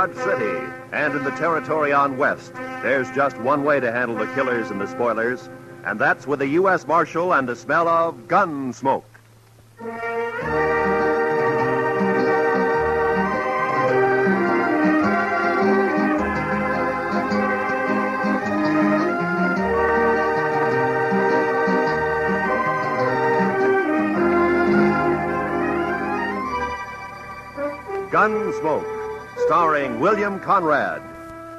Dodge City and in the territory on West, there's just one way to handle the killers and the spoilers, and that's with a U.S. Marshal and the smell of Gunsmoke. Gunsmoke, starring William Conrad.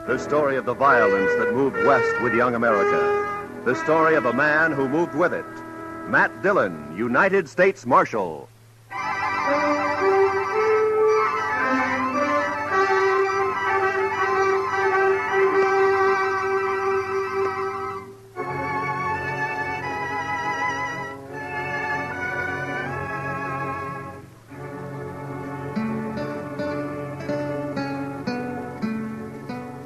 The story of the violence that moved west with young America. The story of a man who moved with it. Matt Dillon, United States Marshal.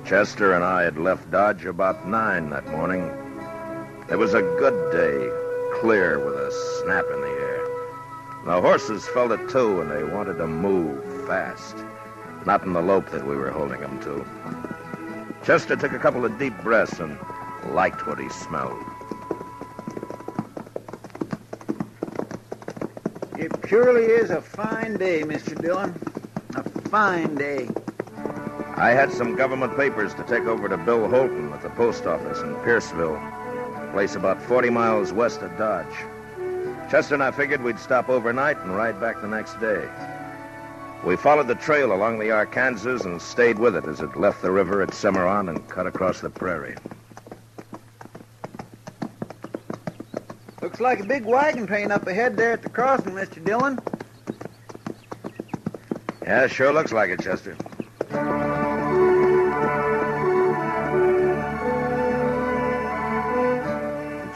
Chester and I had left Dodge about 9 that morning. It was a good day, clear with a snap in the air. The horses felt it too, and they wanted to move fast. Not in the lope that we were holding them to. Chester took a couple of deep breaths and liked what he smelled. It purely is a fine day, Mr. Dillon. A fine day. I had some government papers to take over to Bill Holton at the post office in Pierceville, a place about 40 miles west of Dodge. Chester and I figured we'd stop overnight and ride back the next day. We followed the trail along the Arkansas and stayed with it as it left the river at Cimarron and cut across the prairie. Looks like a big wagon train up ahead there at the crossing, Mr. Dillon. Yeah, sure looks like it, Chester.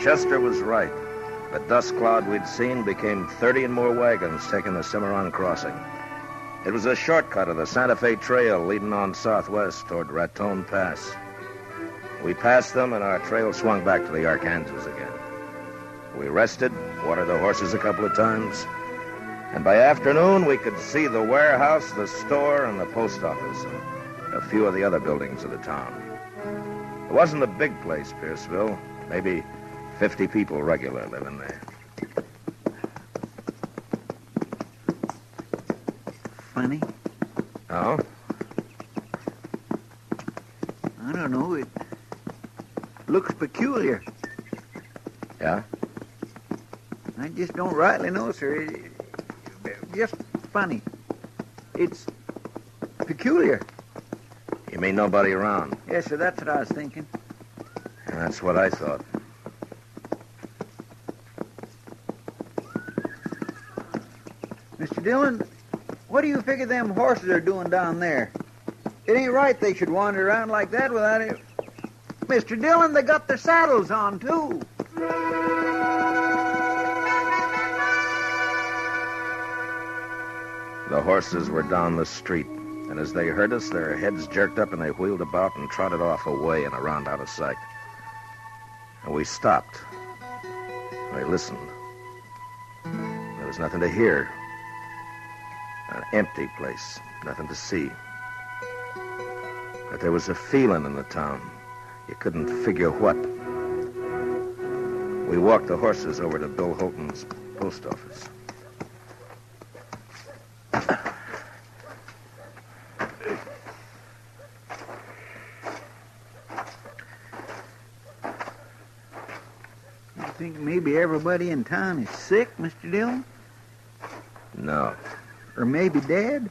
Chester was right. The dust cloud we'd seen became 30 and more wagons taking the Cimarron crossing. It was a shortcut of the Santa Fe Trail leading on southwest toward Raton Pass. We passed them, and our trail swung back to the Arkansas again. We rested, watered the horses a couple of times, and by afternoon we could see the warehouse, the store, and the post office, and a few of the other buildings of the town. It wasn't a big place, Pierceville. Maybe 50 people regular living there. Funny. Oh? I don't know. It looks peculiar. Yeah? I just don't rightly know, sir. Just funny. It's peculiar. You mean nobody around? Yes, sir, that's what I was thinking. And that's what I thought. Mr. Dillon, what do you figure them horses are doing down there? It ain't right they should wander around like that without it. Mr. Dillon, they got their saddles on, too. The horses were down the street, and as they heard us, their heads jerked up and they wheeled about and trotted off away and around out of sight. And we stopped. We listened. There was nothing to hear. An empty place, nothing to see. But there was a feeling in the town. You couldn't figure what. We walked the horses over to Bill Holton's post office. You think maybe everybody in town is sick, Mr. Dillon? No. Or maybe dead?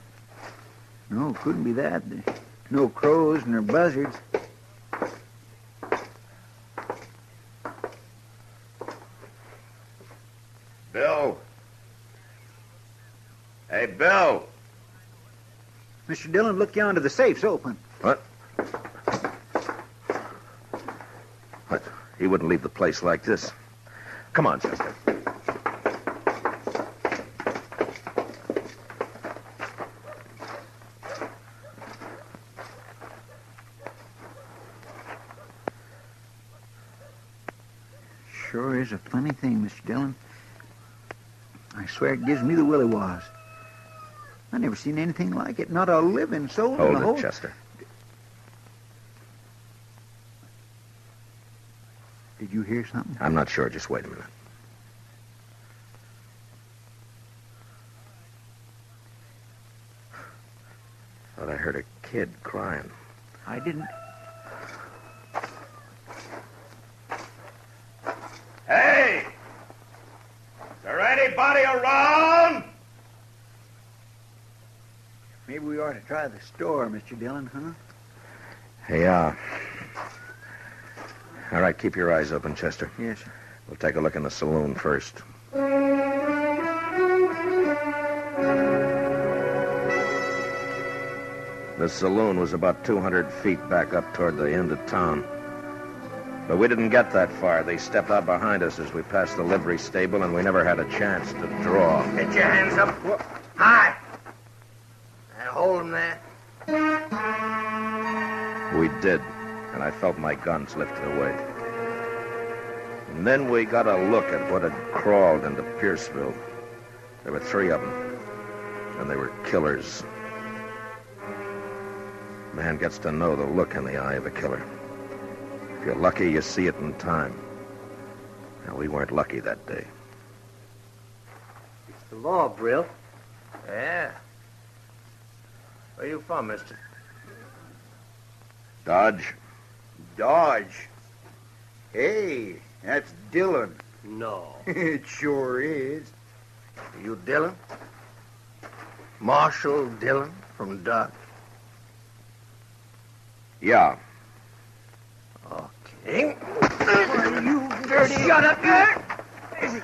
No, couldn't be that. There's no crows nor buzzards. Bill. Hey, Bill. Mr. Dillon, look yonder. The safe's open. What? What? He wouldn't leave the place like this. Come on, Chester. Sure is a funny thing, Mr. Dillon. I swear it gives me the willy-was. I never seen anything like it. Not a living soul in Hold the it, whole... Chester. Did you hear something? I'm not sure. Just wait a minute. Thought I heard a kid crying. I didn't. Hey! Is there anybody around? Maybe we ought to try the store, Mr. Dillon, huh? Hey, all right, keep your eyes open, Chester. Yes, sir. We'll take a look in the saloon first. The saloon was about 200 feet back up toward the end of town. But we didn't get that far. They stepped out behind us as we passed the livery stable, and we never had a chance to draw. Get your hands up. High. And hold them there. We did, and I felt my guns lifted away. And then we got a look at what had crawled into Pierceville. There were 3 of them, and they were killers. Man gets to know the look in the eye of a killer. If you're lucky, you see it in time. Now, we weren't lucky that day. It's the law, Brill. Yeah. Where you from, mister? Dodge? Dodge. Hey, that's Dillon. No. It sure is. You Dillon? Marshal Dillon from Dodge? Yeah. Okay. You dirty... Shut up, you!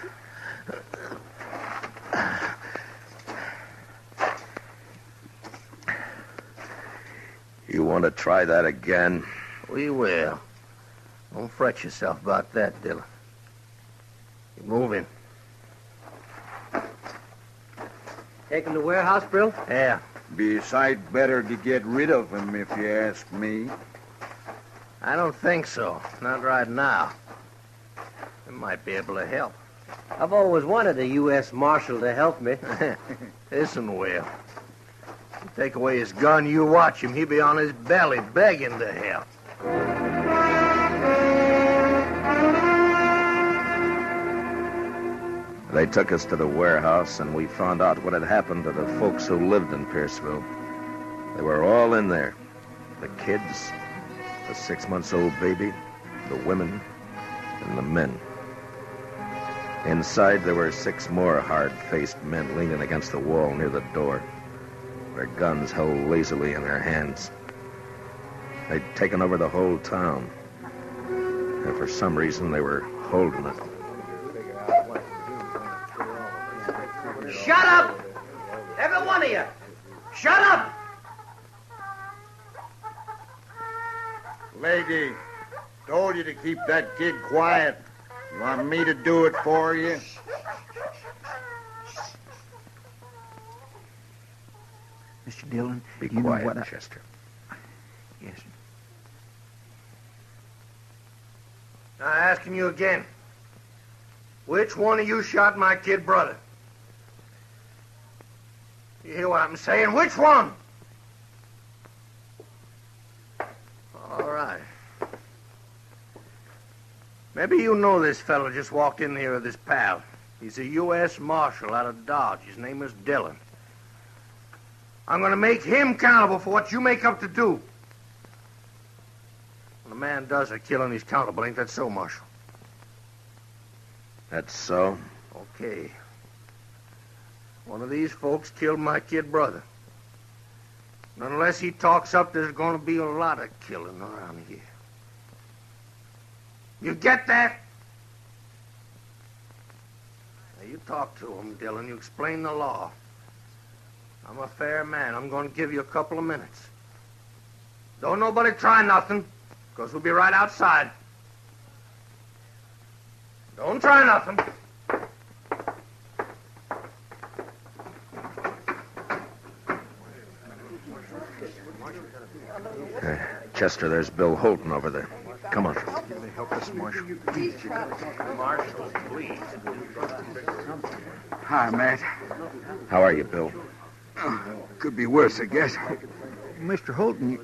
You want to try that again? We will. Don't fret yourself about that, Dillon. You move in. Take him to warehouse, Brill? Yeah. Be a sight better to get rid of him, if you ask me. I don't think so. Not right now. We might be able to help. I've always wanted a U.S. Marshal to help me. Listen, Will. You take away his gun, you watch him. He'll be on his belly begging to help. They took us to the warehouse, and we found out what had happened to the folks who lived in Pierceville. They were all in there. The kids, the 6-month-old baby, the women, and the men. Inside, there were 6 more hard-faced men leaning against the wall near the door, their guns held lazily in their hands. They'd taken over the whole town, and for some reason, they were holding it. Shut up! Every one of you! Shut up! Lady, told you to keep that kid quiet. You want me to do it for you? Mr. Dillon, Be you quiet, know what Chester. Yes, sir. Now, asking you again. Which one of you shot my kid brother? You hear what I'm saying? Which one? All right. Maybe you know this fellow just walked in here with his pal. He's a U.S. Marshal out of Dodge. His name is Dillon. I'm going to make him accountable for what you make up to do. When a man does a killing, he's accountable. Ain't that so, Marshal? That's so? Okay. One of these folks killed my kid brother. And unless he talks up, there's going to be a lot of killing around here. You get that? Now, you talk to him, Dillon. You explain the law. I'm a fair man. I'm going to give you a couple of minutes. Don't nobody try nothing, because we'll be right outside. Don't try nothing. Chester, there's Bill Holton over there. Come on. Help us, Marshal. Marshal, please. Hi, Matt. How are you, Bill? Could be worse, I guess. Mr. Holton,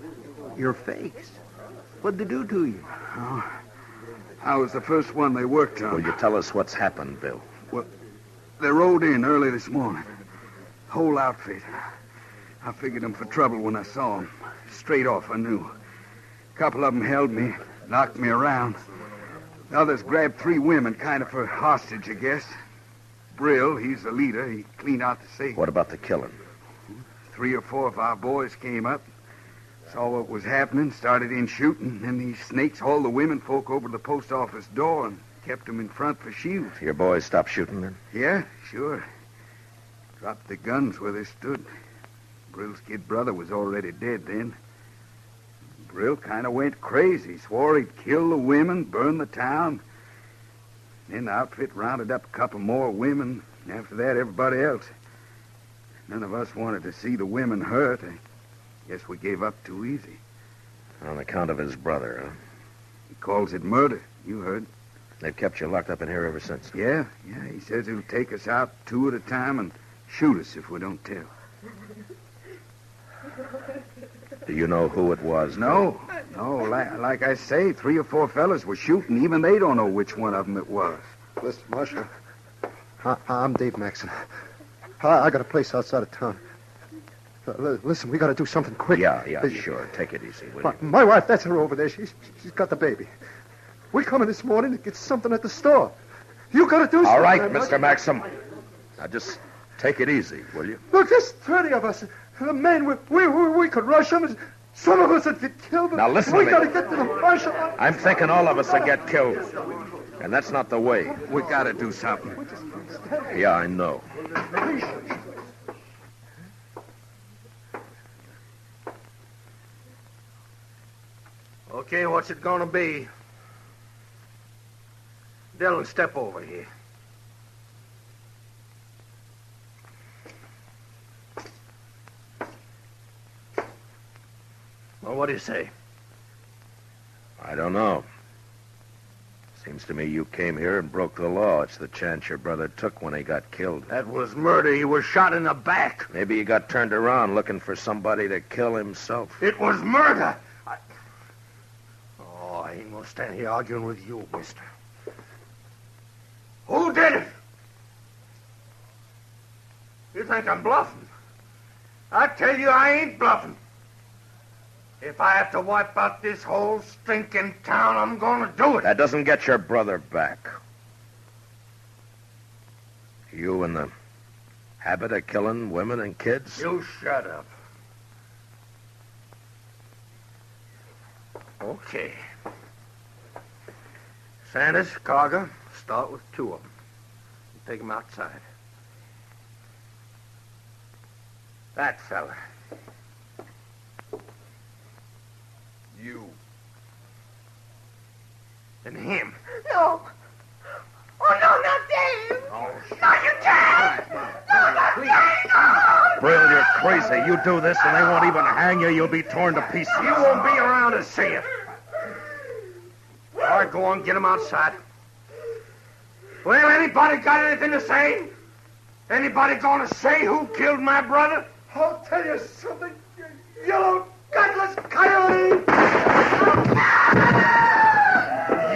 your face. What'd they do to you? Oh, I was the first one they worked on. Will you tell us what's happened, Bill? Well, they rode in early this morning. Whole outfit. I figured them for trouble when I saw them. Straight off, I knew. A couple of them held me, knocked me around. The others grabbed 3 women, kind of for hostage, I guess. Brill, he's the leader. He cleaned out the safe. What about the killing? 3 or 4 of our boys came up, saw what was happening, started in shooting. Then these snakes hauled the women folk over to the post office door and kept them in front for shields. Your boys stopped shooting then? Yeah, sure. Dropped the guns where they stood. Brill's kid brother was already dead then. Brill kind of went crazy, swore he'd kill the women, burn the town. Then the outfit rounded up a couple more women, and after that, everybody else. None of us wanted to see the women hurt. I guess we gave up too easy. On account of his brother, huh? He calls it murder. You heard. They've kept you locked up in here ever since? Yeah. He says he'll take us out 2 at a time and shoot us if we don't tell. Do you know who it was? No. Like I say, 3 or 4 fellas were shooting. Even they don't know which one of them it was. Listen, Marshal. I'm Dave Maxon. I got a place outside of town. Listen, we got to do something quick. Yeah, sure. Take it easy, will you? My wife, that's her over there. She's got the baby. We come in this morning to get something at the store. You got to do something. All right, Mr. Maxim. Now just take it easy, will you? Look, there's 30 of us. The men, we could rush them. Some of us would get killed. Now listen we to me. got to get to the marshal. I'm thinking all of us will get killed. And that's not the way. We got to do something. Yeah, I know. Okay, what's it gonna be? Dillon, step over here. Well, what do you say? I don't know. Seems to me you came here and broke the law. It's the chance your brother took when he got killed. That was murder. He was shot in the back. Maybe he got turned around looking for somebody to kill himself. It was murder. I ain't gonna stand here arguing with you, mister. Who did it? You think I'm bluffing? I tell you I ain't bluffing. If I have to wipe out this whole stinking town, I'm gonna do it. That doesn't get your brother back. You in the habit of killing women and kids? You shut up. Okay. Sanders, Carger, start with 2 of them. Take them outside. That fella. You. And him. No. Oh, no, not Dave. Oh, Not you can't. No, not Dave. No. Brill, you're crazy. You do this and they won't even hang you. You'll be torn to pieces. You won't be around to see it. All right, go on, get him outside. Well, anybody got anything to say? Anybody gonna say who killed my brother? I'll tell you something, you yellow, gutless coyote!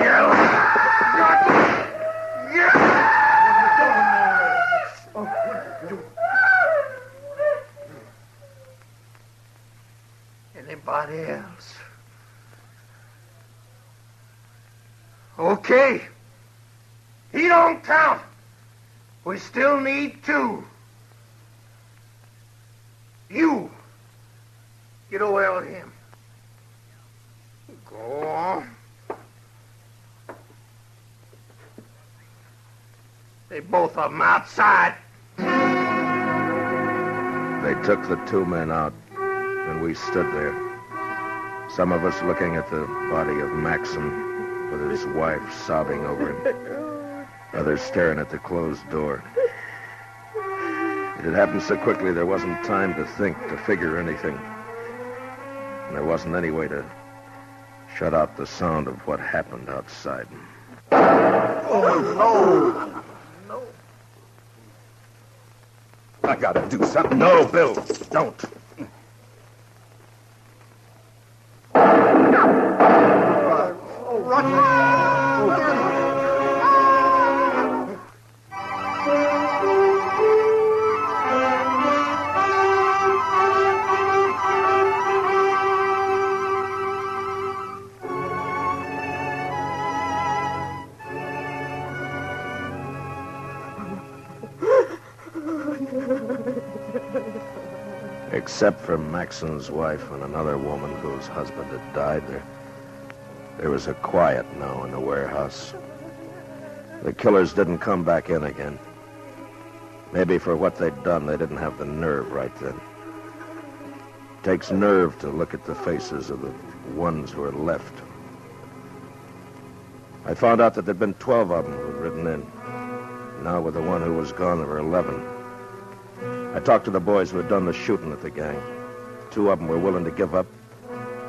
Yellow. Anybody else? Okay. He don't count. We still need 2. You. Get away with him. Go on. They both of them outside. They took the 2 men out, and we stood there. Some of us looking at the body of Maxim, with his wife sobbing over him. Others staring at the closed door. It had happened so quickly there wasn't time to think, to figure anything. And there wasn't any way to shut out the sound of what happened outside. Oh, no. I I gotta do something. No, Bill, don't. Except for Maxon's wife and another woman whose husband had died, there was a quiet now in the warehouse. The killers didn't come back in again. Maybe for what they'd done, they didn't have the nerve right then. It takes nerve to look at the faces of the ones who are left. I found out that there'd been 12 of them who'd ridden in. Now with the one who was gone, there were 11. I talked to the boys who had done the shooting at the gang. 2 of them were willing to give up,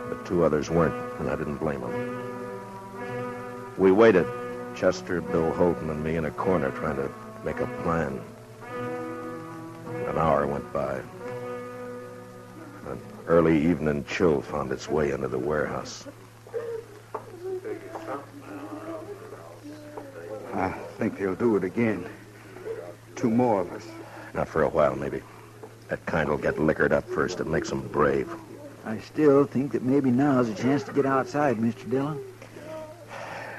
but 2 others weren't, and I didn't blame them. We waited, Chester, Bill Holton, and me in a corner trying to make a plan. An hour went by. An early evening chill found its way into the warehouse. I think they'll do it again. 2 more of us. Not for a while, maybe. That kind will get liquored up first. It makes them brave. I still think that maybe now's a chance to get outside, Mr. Dillon.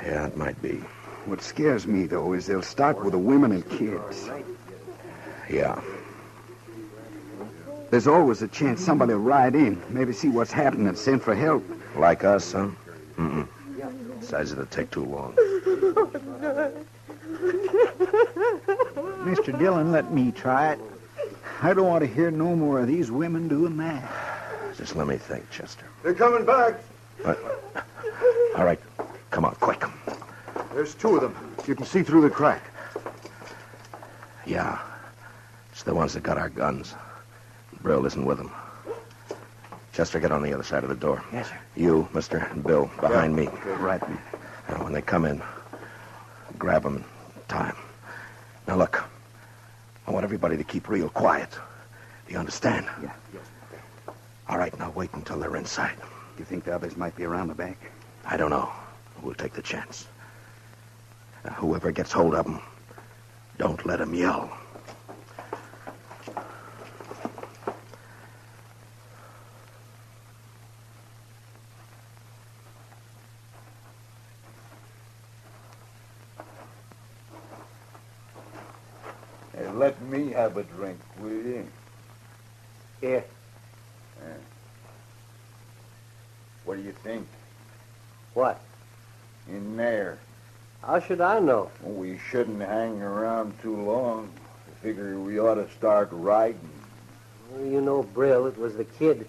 Yeah, it might be. What scares me, though, is they'll start with the women and kids. Yeah. There's always a chance somebody will ride in, maybe see what's happening and send for help. Like us, huh? Mm-mm. Besides, it'll take too long. Mr. Dillon, let me try it. I don't want to hear no more of these women doing that. Just let me think, Chester. They're coming back. All right. Come on, quick. There's 2 of them. You can see through the crack. Yeah. It's the ones that got our guns. Brill isn't with them. Chester, get on the other side of the door. Yes, sir. You, Mister, and Bill, behind me. Right. Now, when they come in, grab them in time. Now, look. I want everybody to keep real quiet. Do you understand? Yeah. All right, now wait until they're inside. You think the others might be around the back? I don't know. We'll take the chance. Now, whoever gets hold of them, don't let them yell. Hey, let me have a drink, will you? Here. What do you think? What? In there. How should I know? Well, we shouldn't hang around too long. I figure we ought to start riding. Well, you know, Brill, it was the kid.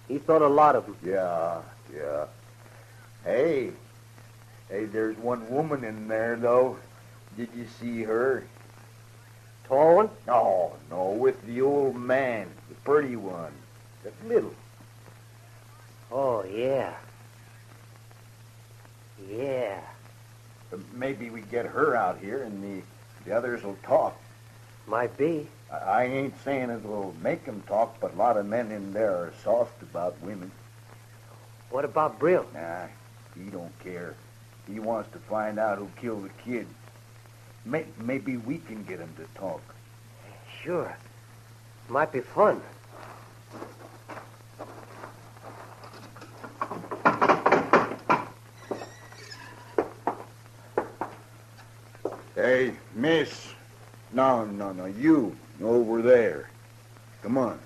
He thought a lot of them. Yeah. Hey, there's one woman in there, though. Did you see her? Tall one? No, with the old man, the pretty one, the little. Oh, yeah. Yeah. Maybe we get her out here and the others will talk. Might be. I ain't saying it will make them talk, but a lot of men in there are soft about women. What about Brill? Nah, he don't care. He wants to find out who killed the kid. Maybe we can get him to talk. Sure. Might be fun. Hey, miss. No, you over there. Come on.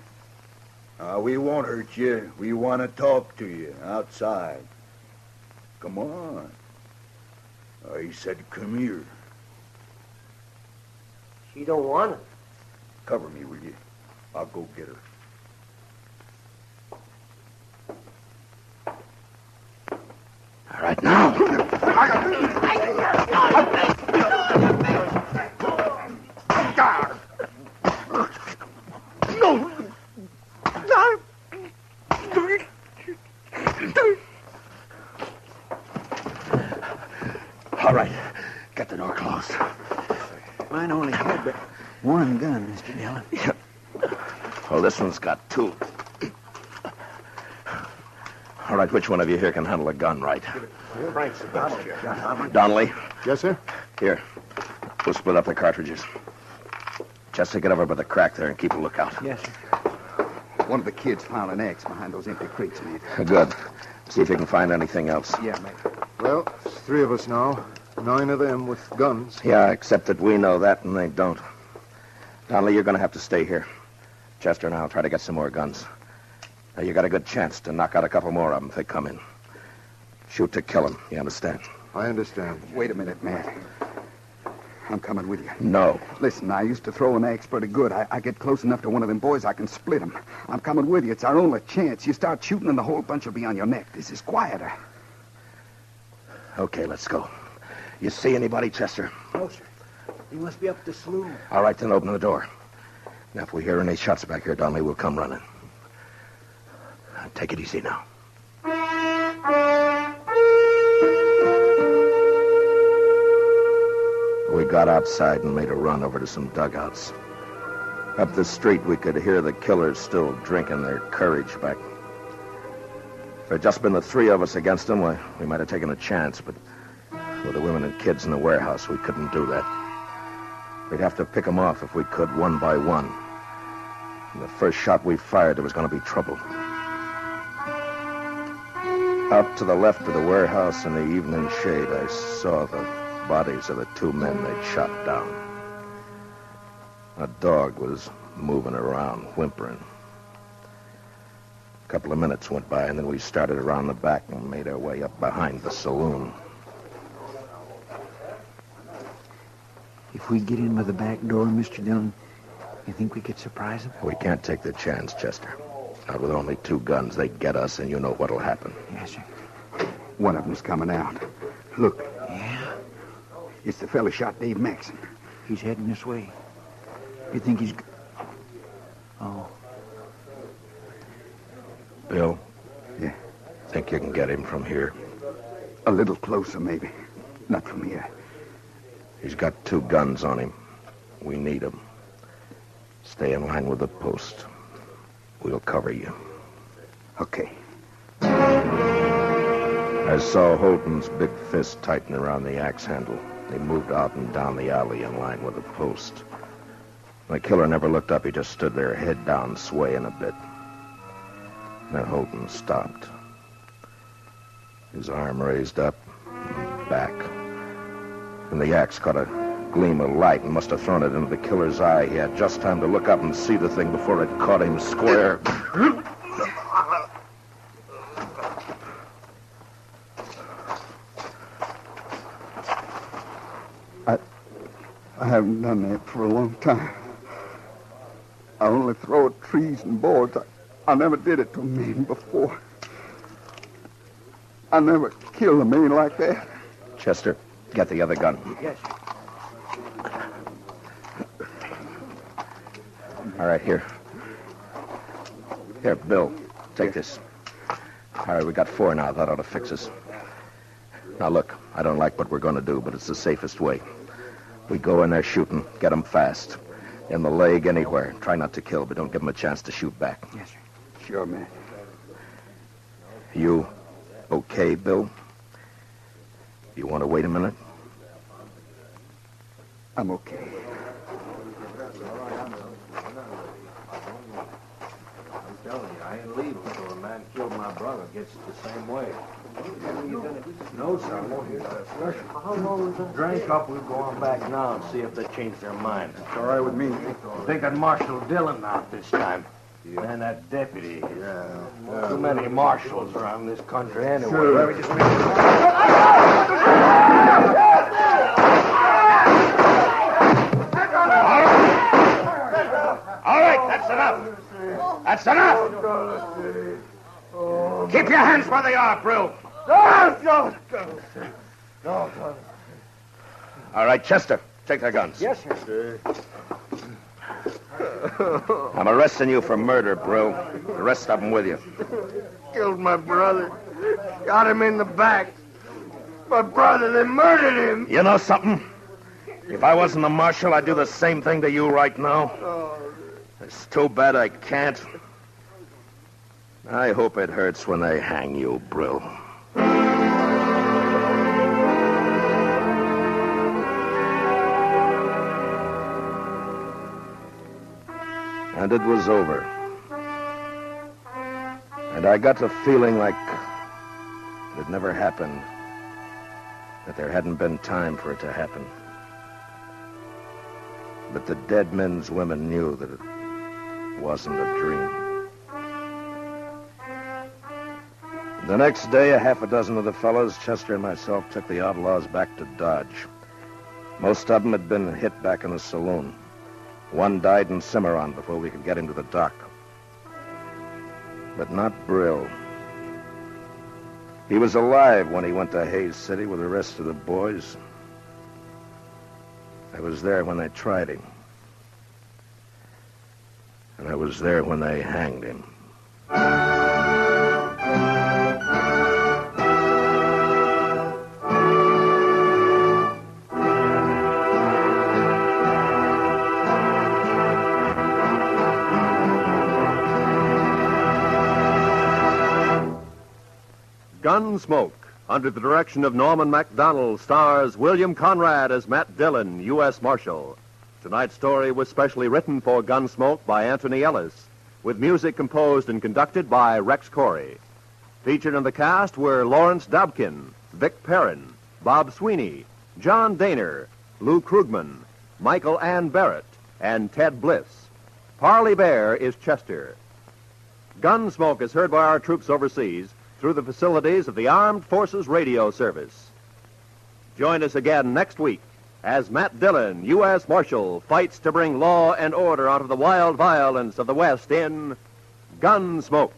We won't hurt you. We want to talk to you outside. Come on. He said come here. She don't want it. Cover me, will you? I'll go get her. All right, now. All right, get the door closed. Mine only had but one gun, Mr. Dillon. Well, this one's got 2. All right, which one of you here can handle a gun right? Frank's the best here. Donnelly? Yes, sir? Here. We'll split up the cartridges. Chester, get over by the crack there and keep a lookout. Yes, sir. One of the kids found an axe behind those empty crates, mate. Good. See if you can find anything else. Yeah, mate. Well, it's 3 of us now. 9 of them with guns. Yeah, except that we know that and they don't. Donnelly, you're going to have to stay here. Chester and I'll try to get some more guns. Now, you got a good chance to knock out a couple more of them if they come in. Shoot to kill them, you understand? I understand. Wait a minute, Matt. I'm coming with you. No. Listen, I used to throw an axe pretty good. I get close enough to one of them boys, I can split him. I'm coming with you. It's our only chance. You start shooting and the whole bunch will be on your neck. This is quieter. Okay, let's go. You see anybody, Chester? No, sir. He must be up the slough. All right, then open the door. Now, if we hear any shots back here, Donnelly, we'll come running. Take it easy now. We got outside and made a run over to some dugouts. Up the street, we could hear the killers still drinking their courage back. If it had just been the 3 of us against them, we might have taken a chance, but with the women and kids in the warehouse, we couldn't do that. We'd have to pick them off if we could, one by one. And the first shot we fired, there was going to be trouble. Out to the left of the warehouse in the evening shade, I saw the bodies of the 2 men they'd shot down. A dog was moving around, whimpering. A couple of minutes went by, and then we started around the back and made our way up behind the saloon. If we get in by the back door, Mr. Dillon, you think we could surprise them? We can't take the chance, Chester. Not with only 2 guns. They'd get us, and you know what'll happen. Yes, sir. One of them's coming out. Look. Yeah? It's the fella shot Dave Maxon. He's heading this way. You think he's... Oh. Bill? Yeah? Think you can get him from here? A little closer, maybe. Not from here. He's got 2 guns on him. We need them. Stay in line with the post. We'll cover you. Okay. I saw Holden's big fist tighten around the axe handle. He moved out and down the alley in line with the post. The killer never looked up. He just stood there, head down, swaying a bit. Then Holden stopped. His arm raised up and back. And the axe caught a gleam of light and must have thrown it into the killer's eye. He had just time to look up and see the thing before it caught him square. I haven't done that for a long time. I only throw at trees and boards. I never did it to a man before. I never killed a man like that. Chester, get the other gun. Yes. All right, here. Here, Bill, take this. All right, we got 4 now. That ought to fix us. Now, look, I don't like what we're going to do, but it's the safest way. We go in there shooting, get them fast. In the leg, anywhere. Try not to kill, but don't give them a chance to shoot back. Yes, sir. Sure, man. You okay, Bill? You want to wait a minute? I'm okay. I'm telling you, I ain't leaving until a man killed my brother gets it the same way. No, sir, I won't hear that. How long was that? Drink up, we'll go on back now and see if they change their mind. It's all right with me. Thinking Marshal Dillon out this time. Yeah. And that deputy. Too many marshals around this country anyway. Sure. All right, that's enough. That's enough. Keep your hands where they are, Brill. No. All right, Chester, take their guns. Yes, sir. I'm arresting you for murder, Brill. The rest of them with you. Killed my brother. Got him in the back. My brother, they murdered him. You know something? If I wasn't the marshal, I'd do the same thing to you right now. It's too bad I can't. I hope it hurts when they hang you, Brill. And it was over. And I got to feeling like it had never happened, that there hadn't been time for it to happen. But the dead men's women knew that it wasn't a dream. The next day, a half a dozen of the fellows, Chester and myself, took the outlaws back to Dodge. Most of them had been hit back in the saloon. One died in Cimarron before we could get him to the dock. But not Brill. He was alive when he went to Hays City with the rest of the boys. I was there when they tried him. And I was there when they hanged him. Gunsmoke, under the direction of Norman MacDonald, stars William Conrad as Matt Dillon, U.S. Marshal. Tonight's story was specially written for Gunsmoke by Antony Ellis, with music composed and conducted by Rex Corey. Featured in the cast were Lawrence Dobkin, Vic Perrin, Bob Sweeney, John Daner, Lou Krugman, Michael Ann Barrett, and Ted Bliss. Parley Bear is Chester. Gunsmoke is heard by our troops overseas through the facilities of the Armed Forces Radio Service. Join us again next week as Matt Dillon, U.S. Marshal, fights to bring law and order out of the wild violence of the West in Gunsmoke.